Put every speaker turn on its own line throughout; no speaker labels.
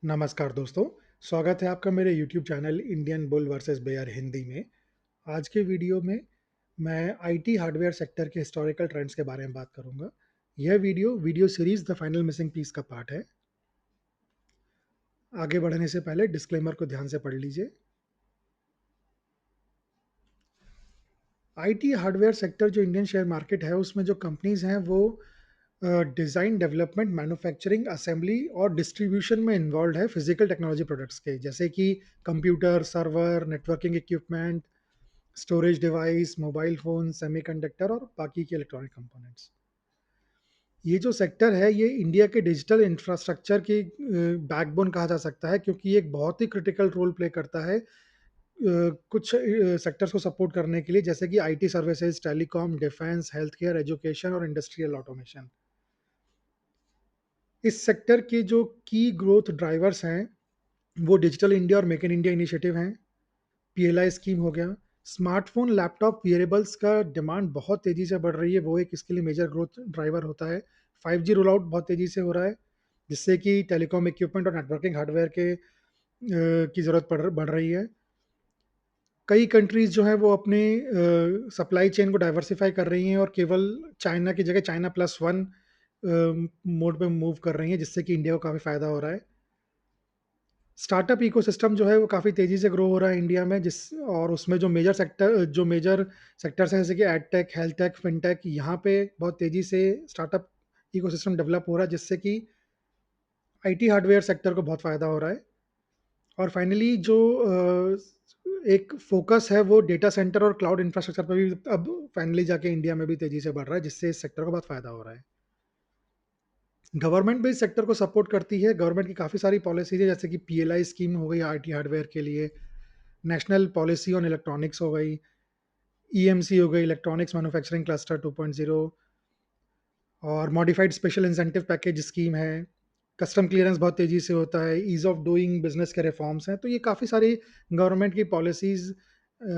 नमस्कार दोस्तों, स्वागत है आपका मेरे YouTube channel Indian bull versus bear Hindi में। आज के वीडियो में मैं आईटी हार्डवेयर सेक्टर के हिस्टोरिकल ट्रेंड्स के बारे में बात करूंगा। यह video series the final missing piece का पार्ट है। आगे बढ़ने से पहले डिस्क्लेमर को ध्यान से पढ़ लीजिए। आईटी हार्डवेयर सेक्टर जो इंडियन शेयर मार्केट है उसमें जो कंपनीज हैं वो डिज़ाइन, डेवलपमेंट, मैन्युफैक्चरिंग, असेंबली और डिस्ट्रीब्यूशन में इन्वॉल्व है फिजिकल टेक्नोलॉजी प्रोडक्ट्स के, जैसे कि computer, server, networking equipment, storage device, mobile phone, semiconductor और बाकी के इलेक्ट्रॉनिक कंपोनेंट्स। ये जो सेक्टर है ये इंडिया के डिजिटल इंफ्रास्ट्रक्चर की बैकबोन कहा जा सकता है, क्योंकि ये एक बहुत ही क्रिटिकल रोल प्ले करता है कुछ सेक्टर्स को सपोर्ट करने के लिए, जैसे कि IT services, telecom, defence, health care, education और इंडस्ट्रियल ऑटोमेशन। इस सेक्टर के जो की ग्रोथ ड्राइवर्स हैं वो डिजिटल इंडिया और मेक इन इंडिया इनिशिएटिव हैं। पीएलआई स्कीम हो गया। स्मार्टफोन, लैपटॉप, वियरेबल्स का डिमांड बहुत तेजी से बढ़ रही है, वो एक इसके लिए मेजर ग्रोथ ड्राइवर होता है। 5G रोल आउट बहुत तेजी से हो रहा है, जिससे कि टेलीकॉम इक्विपमेंट और नेटवर्किंग हार्डवेयर की ज़रूरत बढ़ रही है। कई कंट्रीज जो है वो अपने सप्लाई चेन को डाइवर्सिफाई कर रही हैं और केवल चाइना की जगह चाइना प्लस वन मोड पे मूव कर रही हैं, जिससे कि इंडिया को काफ़ी फ़ायदा हो रहा है। स्टार्टअप इकोसिस्टम जो है वो काफ़ी तेज़ी से ग्रो हो रहा है इंडिया में, जिस और उसमें जो मेजर सेक्टर्स हैं, जैसे कि एडटेक, हेल्थ टेक, फिनटेक, यहाँ पे बहुत तेज़ी से स्टार्टअप इकोसिस्टम डेवलप हो रहा है, जिससे कि आईटी हार्डवेयर सेक्टर को बहुत फ़ायदा हो रहा है। और फाइनली जो एक फोकस है वो डेटा सेंटर और क्लाउड इंफ्रास्ट्रक्चर पर भी अब फाइनली जाके इंडिया में भी तेज़ी से बढ़ रहा है, जिससे इस सेक्टर को बहुत फ़ायदा हो रहा है। गवर्नमेंट भी इस सेक्टर को सपोर्ट करती है। गवर्नमेंट की काफ़ी सारी पॉलिसीज़ है, जैसे कि पीएलआई स्कीम हो गई आईटी हार्डवेयर के लिए, नेशनल पॉलिसी ऑन इलेक्ट्रॉनिक्स हो गई, ईएमसी हो गई, इलेक्ट्रॉनिक्स मैन्युफैक्चरिंग क्लस्टर 2.0, और modified special incentive package scheme है। कस्टम क्लियरेंस बहुत तेज़ी से होता है, ईज़ ऑफ डूइंग बिजनेस के रिफॉर्म्स हैं। तो ये काफ़ी सारी गवर्नमेंट की पॉलिसीज़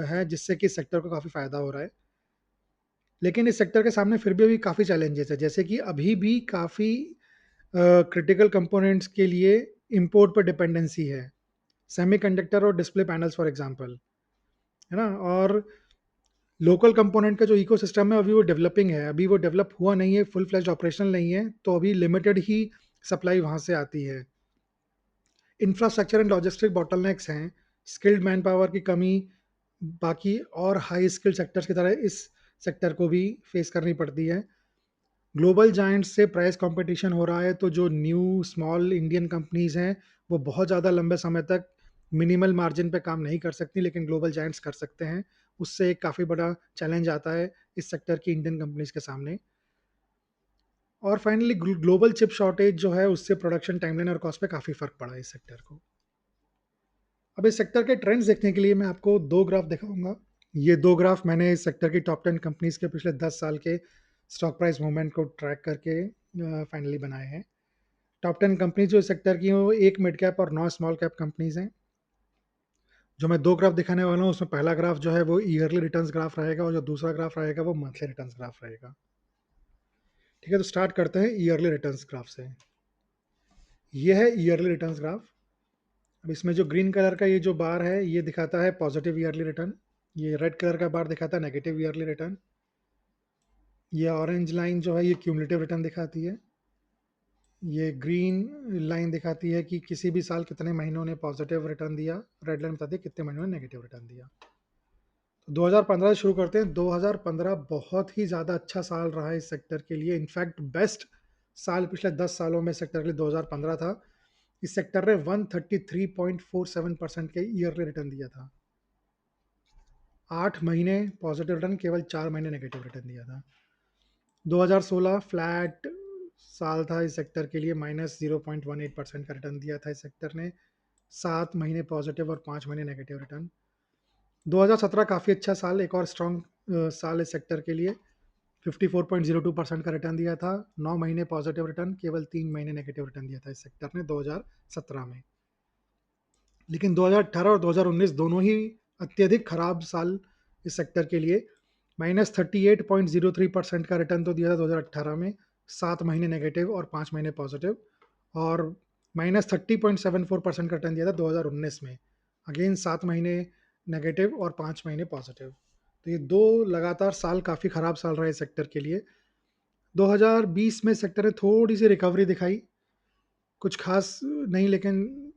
हैं, जिससे कि इस सेक्टर को काफ़ी फ़ायदा हो रहा है। लेकिन इस सेक्टर के सामने फिर भी अभी काफ़ी चैलेंजेस है, जैसे कि अभी भी काफ़ी क्रिटिकल कंपोनेंट्स के लिए इंपोर्ट पर डिपेंडेंसी है। सेमीकंडक्टर और डिस्प्ले पैनल्स फॉर एग्जांपल, है ना? और लोकल कंपोनेंट का जो इकोसिस्टम है अभी वो डेवलपिंग है, अभी वो डेवलप हुआ नहीं है, फुल फ्लेज्ड ऑपरेशनल नहीं है, तो अभी लिमिटेड ही सप्लाई वहाँ से आती है। इंफ्रास्ट्रक्चर एंड लॉजिस्टिक बॉटलनेक्स हैं, स्किल्ड मैन पावर की कमी, बाकी और हाई स्किल्ड सेक्टर्स की तरह इस सेक्टर को भी फेस करनी पड़ती है। ग्लोबल जायंट्स से प्राइस कंपटीशन हो रहा है, तो जो न्यू स्मॉल इंडियन कंपनीज हैं वो बहुत ज़्यादा लंबे समय तक मिनिमल मार्जिन पे काम नहीं कर सकती, लेकिन ग्लोबल जायंट्स कर सकते हैं। उससे एक काफ़ी बड़ा चैलेंज आता है इस सेक्टर की इंडियन कंपनीज के सामने। और फाइनली ग्लोबल चिप शॉर्टेज जो है उससे प्रोडक्शन टाइमलाइन और कॉस्ट पे काफ़ी फ़र्क पड़ा है इस सेक्टर को। अब इस सेक्टर के ट्रेंड्स देखने के लिए मैं आपको दो ग्राफ दिखाऊंगा। ये दो ग्राफ मैंने इस सेक्टर की टॉप 10 कंपनीज के पिछले 10 साल के स्टॉक प्राइस मूवमेंट को ट्रैक करके फाइनली बनाए हैं। टॉप 10 कंपनीज जो इस सेक्टर की हैं वो एक मिड कैप और 9 स्मॉल कैप कंपनीज हैं। जो मैं दो ग्राफ दिखाने वाला हूँ उसमें पहला ग्राफ जो है वो ईयरली रिटर्न्स ग्राफ रहेगा, और जो दूसरा ग्राफ रहेगा वो मंथली रिटर्न्स ग्राफ रहेगा। ठीक है, तो स्टार्ट करते हैं ईयरली रिटर्न्स ग्राफ से। ये है ईयरली रिटर्न्स ग्राफ। अब इसमें जो ग्रीन कलर का ये जो बार है ये दिखाता है पॉजिटिव ईयरली रिटर्न, ये रेड कलर का बार दिखाता है नेगेटिव ईयरली रिटर्न, ये ऑरेंज लाइन जो है ये क्यूमुलेटिव रिटर्न दिखाती है, ये ग्रीन लाइन दिखाती है कि किसी भी साल कितने महीनों ने पॉजिटिव रिटर्न दिया, रेड लाइन बताती है कितने महीनों ने नेगेटिव रिटर्न दिया। तो 2015 से शुरू करते हैं। 2015 बहुत ही ज़्यादा अच्छा साल रहा है इस सेक्टर के लिए, इनफैक्ट बेस्ट साल पिछले 10 सालों में सेक्टर के लिए 2015 था। इस सेक्टर ने 133.47% के ईयरली रिटर्न दिया था। 8 महीने पॉजिटिव रिटर्न, केवल 4 महीने नेगेटिव रिटर्न दिया था। 2016 फ्लैट साल था इस सेक्टर के लिए, -0.18% का रिटर्न दिया था इस सेक्टर ने। 7 महीने पॉजिटिव और 5 महीने नेगेटिव रिटर्न। 2017 काफ़ी अच्छा साल, एक और स्ट्रॉन्ग साल इस सेक्टर के लिए। 54.02% का रिटर्न दिया था। 9 महीने पॉजिटिव रिटर्न, केवल 3 महीने नेगेटिव रिटर्न दिया था इस सेक्टर ने 2017 में। लेकिन 2018 और 2019 दोनों ही अत्यधिक खराब साल इस सेक्टर के लिए। -38.03% का रिटर्न तो दिया था 2018 में, 7 महीने नेगेटिव और 5 महीने पॉजिटिव। और -30.74% का रिटर्न दिया था 2019 में। अगेन 7 महीने नेगेटिव और 5 महीने पॉजिटिव। तो ये दो लगातार साल काफ़ी ख़राब साल रहे सेक्टर के लिए। 2020 में सेक्टर ने थोड़ी सी रिकवरी दिखाई, कुछ खास नहीं, लेकिन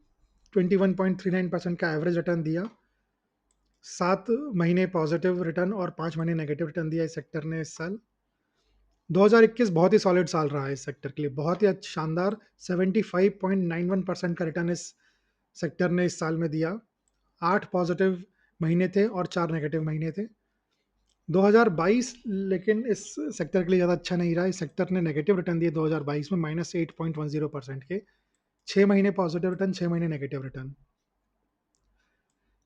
21.39% का एवरेज रिटर्न दिया। 7 महीने पॉजिटिव रिटर्न और 5 महीने नेगेटिव रिटर्न दिया इस सेक्टर ने इस साल। 2021 बहुत ही सॉलिड साल रहा है इस सेक्टर के लिए, बहुत ही शानदार 75.91% का रिटर्न इस सेक्टर ने इस साल में दिया। 8 पॉजिटिव महीने थे और 4 नेगेटिव महीने थे। 2022 लेकिन इस सेक्टर के लिए ज़्यादा अच्छा नहीं रहा। इस सेक्टर ने नेगेटिव रिटर्न दिए 2022 में -8.10% के। 6 महीने पॉजिटिव रिटर्न, 6 महीने नेगेटिव रिटर्न।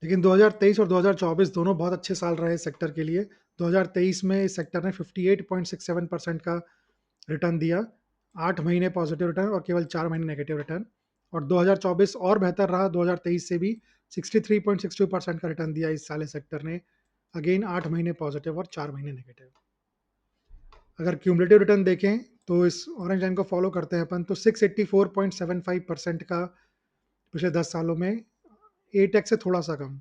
लेकिन 2023 और 2024 दोनों बहुत अच्छे साल रहे इस सेक्टर के लिए। 2023 में इस सेक्टर ने 58.67% का रिटर्न दिया, 8 महीने पॉजिटिव रिटर्न और केवल 4 महीने नेगेटिव रिटर्न। और 2024 और बेहतर रहा 2023 से भी, 63.62% का रिटर्न दिया इस साल इस सेक्टर ने। अगेन 8 महीने पॉजिटिव और 4 महीने नेगेटिव। अगर क्यूमुलेटिव रिटर्न देखें तो इस ऑरेंज लाइन को फॉलो करते हैं अपन, तो 684.75% का पिछले 10 सालों में, 8x से थोड़ा सा कम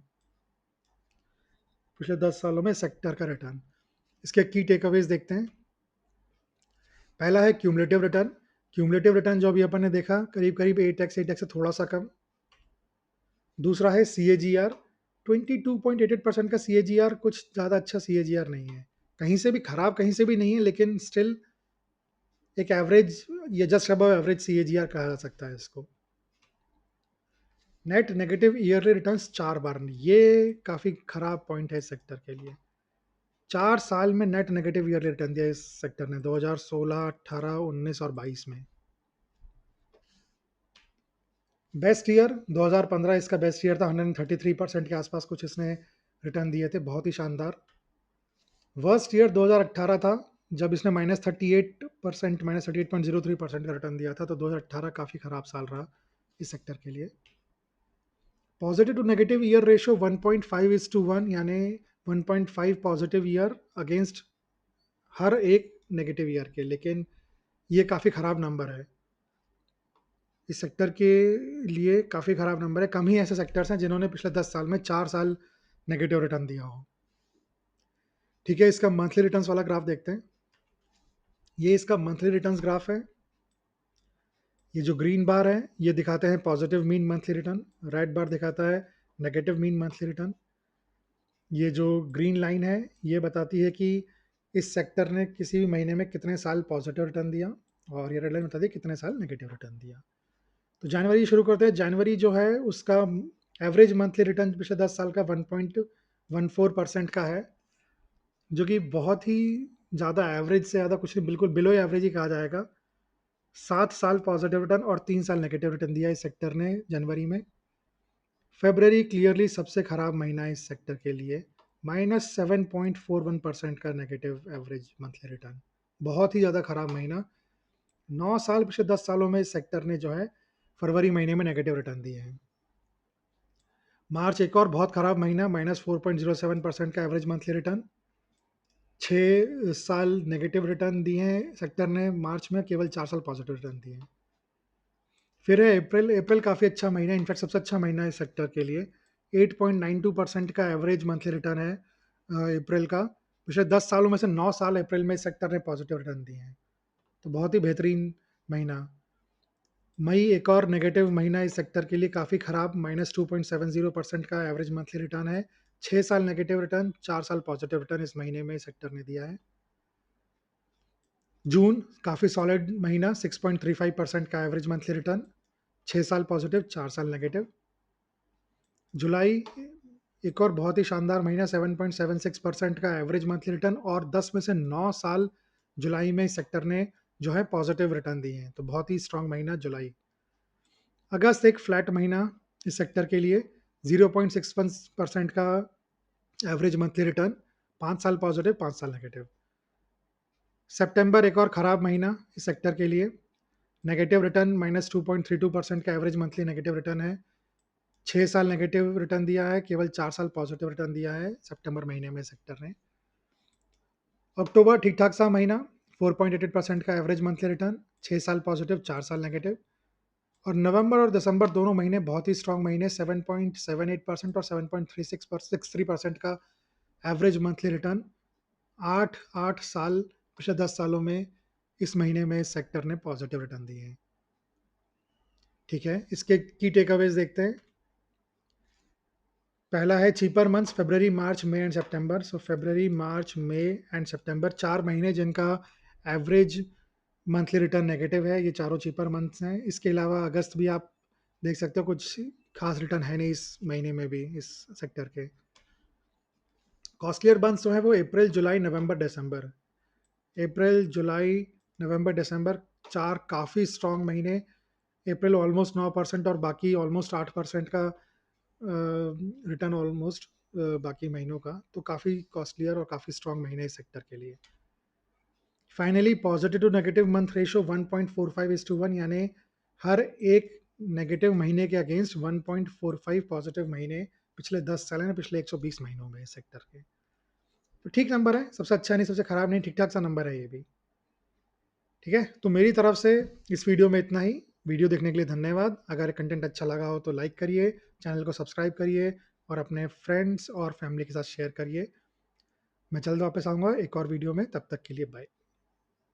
पिछले 10 सालों में सेक्टर का रिटर्न। इसके की टेकअवेज देखते हैं। पहला है क्यूमुलेटिव रिटर्न। क्यूमुलेटिव रिटर्न जो अभी अपन ने देखा, करीब करीब 8x से थोड़ा सा कम। दूसरा है सी ए जी आर। 22.88% का सी ए जी आर कुछ ज़्यादा अच्छा सी ए जी आर नहीं है, कहीं से भी खराब, कहीं से भी नहीं है, लेकिन स्टिल एक एवरेज या just above average C A G R कहा जा सकता है इसको। नेट नेगेटिव ईयरली रिटर्न्स 4 बार, ये काफ़ी खराब पॉइंट है इस सेक्टर के लिए। 4 साल में नेट नेगेटिव ईयरली रिटर्न दिया इस सेक्टर ने, 2016, 18, 19 और 22 में। बेस्ट ईयर 2015 इसका बेस्ट ईयर था, 133% के आसपास कुछ इसने रिटर्न दिए थे, बहुत ही शानदार। वर्स्ट ईयर 2018 था, जब इसने -38%, -38.03% का रिटर्न दिया था। तो 2018 काफ़ी ख़राब साल रहा इस सेक्टर के लिए। Positive to negative year ratio 1.5:1, यानी 1.5 पॉजिटिव ईयर अगेंस्ट हर एक नेगेटिव ईयर के, लेकिन ये काफ़ी ख़राब नंबर है इस सेक्टर के लिए, काफ़ी ख़राब नंबर है। कम ही ऐसे सेक्टर्स हैं जिन्होंने पिछले 10 साल में 4 साल नेगेटिव रिटर्न दिया हो। ठीक है, इसका मंथली रिटर्न्स वाला ग्राफ देखते हैं। ये इसका मंथली रिटर्न्स ग्राफ है। ये जो ग्रीन बार है ये दिखाते हैं positive mean monthly return, red bar दिखाता है नेगेटिव मीन मंथली रिटर्न। ये जो ग्रीन लाइन है ये बताती है कि इस सेक्टर ने किसी भी महीने में कितने साल पॉजिटिव रिटर्न दिया, और ये रेड लाइन बताती है कितने साल नेगेटिव रिटर्न दिया। तो जनवरी शुरू करते हैं। जनवरी जो है उसका एवरेज मंथली रिटर्न पिछले 10 साल का 1.14% का है, जो कि बहुत ही ज़्यादा, एवरेज से ज़्यादा कुछ नहीं, बिल्कुल बिलो एवरेज ही कहा जाएगा। 7 साल पॉजिटिव रिटर्न और 3 साल नेगेटिव रिटर्न दिया इस सेक्टर ने जनवरी में। फेबररी क्लियरली सबसे खराब महीना है इस सेक्टर के लिए, -7.41% का नेगेटिव एवरेज मंथली रिटर्न, बहुत ही ज़्यादा खराब महीना। 9 साल पिछले 10 सालों में इस सेक्टर ने जो है फरवरी महीने में नेगेटिव रिटर्न दिए हैं। मार्च एक और बहुत खराब महीना, -4.07% का एवरेज मंथली रिटर्न। 6 साल नेगेटिव रिटर्न दिए हैं सेक्टर ने मार्च में, केवल 4 साल पॉजिटिव रिटर्न दिए हैं। फिर है अप्रैल। अप्रैल काफ़ी अच्छा महीना, इनफैक्ट सबसे अच्छा महीना है इस सेक्टर के लिए। 8.92% का एवरेज मंथली रिटर्न है अप्रैल का। पिछले 10 सालों में से 9 साल अप्रैल में इस सेक्टर ने पॉजिटिव रिटर्न दिए हैं, तो बहुत ही बेहतरीन महीना। मई एक और नेगेटिव महीना इस सेक्टर के लिए, काफ़ी ख़राब, -2.70% का एवरेज मंथली रिटर्न है। 6 साल नेगेटिव रिटर्न, 4 साल पॉजिटिव रिटर्न इस महीने में सेक्टर ने दिया है। जून काफ़ी सॉलिड महीना, 6.35% का एवरेज मंथली रिटर्न, 6 साल पॉजिटिव, 4 साल नेगेटिव। जुलाई एक और बहुत ही शानदार महीना, 7.76% का एवरेज मंथली रिटर्न और 10 में से 9 साल जुलाई में इस सेक्टर ने जो है पॉजिटिव रिटर्न दिए हैं, तो बहुत ही स्ट्रांग महीना जुलाई। अगस्त एक फ्लैट महीना इस सेक्टर के लिए, 0.61% का एवरेज मंथली रिटर्न, 5 साल पॉजिटिव, 5 साल नेगेटिव। सितंबर एक और ख़राब महीना इस सेक्टर के लिए, नेगेटिव रिटर्न, -2.32% का एवरेज मंथली नेगेटिव रिटर्न है। 6 साल नेगेटिव रिटर्न दिया है, केवल 4 साल पॉजिटिव रिटर्न दिया है सितंबर महीने में सेक्टर ने। अक्टूबर ठीक ठाक सा महीना, 4.88% का एवरेज मंथली रिटर्न, 6 साल पॉजिटिव, 4 साल नेगेटिव। और नवंबर और दिसंबर दोनों महीने बहुत ही स्ट्रांग महीने, 7.78% और 7.33% का एवरेज मंथली रिटर्न 8 8 साल, पिछले 10 सालों में इस महीने में इस सेक्टर ने पॉजिटिव रिटर्न दिए हैं। ठीक है, इसके की टेकअवेज देखते हैं। पहला है चीपर मंथ्स, फरवरी मार्च मई एंड सितंबर। सो फरवरी मार्च मई एंड सितंबर 4 महीने जिनका एवरेज मंथली रिटर्न नेगेटिव है, ये चारों चीपर मंथ्स हैं। इसके अलावा अगस्त भी आप देख सकते हो, कुछ खास रिटर्न है नहीं इस महीने में भी इस सेक्टर के। कॉस्टलियर मंथ्स जो है वो अप्रैल जुलाई नवंबर दिसंबर। अप्रैल जुलाई नवंबर दिसंबर, चार काफ़ी स्ट्रॉन्ग महीने। अप्रैल ऑलमोस्ट 9% और बाकी ऑलमोस्ट 8% का रिटर्न ऑलमोस्ट बाकी महीनों का, तो काफ़ी कॉस्टलियर और काफ़ी स्ट्रॉन्ग महीने इस सेक्टर के लिए। Finally positive to negative month ratio 1.45:1, यानी हर एक नेगेटिव महीने के अगेंस्ट 1.45 पॉजिटिव महीने पिछले 10 साल हैं, पिछले 120 महीनों में इस सेक्टर के। तो ठीक नंबर है, सबसे अच्छा नहीं सबसे खराब नहीं, ठीक ठाक सा नंबर है ये भी। ठीक है, तो मेरी तरफ से इस वीडियो में इतना ही। वीडियो देखने के लिए धन्यवाद। अगर कंटेंट अच्छा लगा हो तो लाइक करिए, चैनल को सब्सक्राइब करिए और अपने फ्रेंड्स और फैमिली के साथ शेयर करिए। मैं जल्द वापस आऊँगा एक और वीडियो में, तब तक के लिए बाय।